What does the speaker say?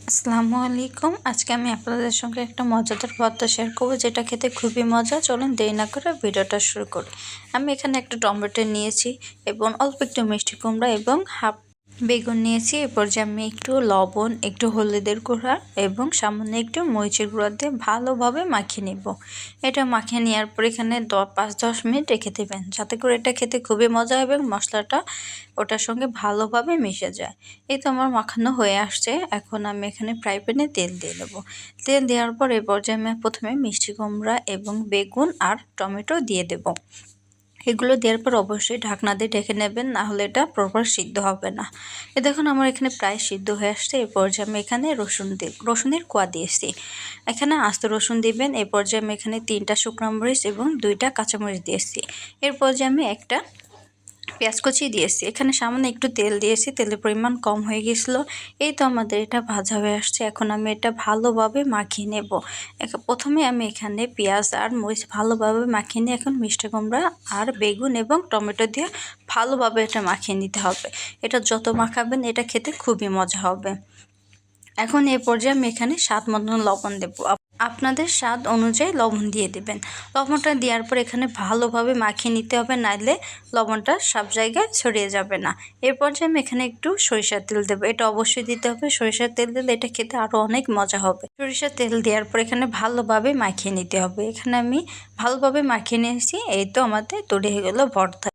আসসালামু আলাইকুম। আজকে আমি আপনাদের সঙ্গে একটা মজাদার ভর্তা শেয়ার করব, যেটা খেতে খুবই মজা। চলুন দেরি না করে ভিডিওটা শুরু করি। আমি এখানে একটা টমেটো নিয়েছি এবং অল্প একটু মিষ্টি কুমড়া এবং হাফ বেগুন নিয়েছি। এরপর যে আমি একটু লবণ, একটু হলুদের গুঁড়া এবং সামান্য একটু মরিচের গুঁড়া দিয়ে ভালোভাবে মাখিয়ে নেব। এটা মাখিয়ে নেওয়ার পর এখানে 5-10 মিনিট রেখে দেবেন, যাতে করে এটা খেতে খুবই মজা হবে এবং মশলাটা ওটার সঙ্গে ভালোভাবে মিশে যায়। এই তো আমার মাখানো হয়ে আসছে। এখন আমি এখানে ফ্রাই প্যানে তেল দিয়ে দেবো। তেল দেওয়ার পর এই পর্যায়ে আমি প্রথমে মিষ্টি কুমড়া এবং বেগুন আর টমেটো দিয়ে দেব। এগুলো দেওয়ার পর অবশ্যই ঢাকনা দিয়ে ঢেকে নেবেন, না হলে এটা প্রপার সিদ্ধ হবে না। দেখুন আমার এখানে প্রায় সিদ্ধ হয়ে আসছে। এই পর্যায়ে আমি এখানে রসুনের কোয়া দিয়েছি। এখানে আস্ত রসুন দিবেন। এই পর্যায়ে আমি এখানে 3টা শুকনো মরিচ এবং 2টা কাঁচামরিচ দিয়েছি। এর পর্যায়ে আমি একটা পেঁয়াজ কুচি দিয়েছি। এখানে সামান্য একটু তেল দিয়েছি, তেলের পরিমাণ কম হয়ে গেছিলো। এই তো আমাদের এটা ভাজা হয়ে আসছে। এখন আমি এটা ভালোভাবে মাখিয়ে নেব। প্রথমে আমি এখানে পেঁয়াজ আর মরিচ ভালোভাবে মাখিয়ে নিয়ে এখন মিষ্টি কুমড়া আর বেগুন এবং টমেটো দিয়ে ভালোভাবে এটা মাখিয়ে নিতে হবে। এটা যত মাখাবেন এটা খেতে খুবই মজা হবে। এখন এই পর্যায়ে আমি এখানে স্বাদ মতন লবণ দেবো। আপনাদের স্বাদ অনুযায়ী লবণ দিয়ে দেবেন। লবণটা দেওয়ার পর এখানে ভালোভাবে মাখিয়ে নিতে হবে, নাইলে লবণটা সব জায়গায় ছড়িয়ে যাবে না। এরপর যে আমি এখানে একটু সরিষার তেল দেবো, এটা অবশ্যই দিতে হবে। সরিষার তেল দিলে এটা খেতে আরও অনেক মজা হবে। সরিষার তেল দেওয়ার পর এখানে ভালোভাবে মাখিয়ে নিতে হবে। এখানে আমি ভালোভাবে মাখিয়ে নিয়েছি। এই তো আমাদের তৈরি হয়ে গেল ভর্তা।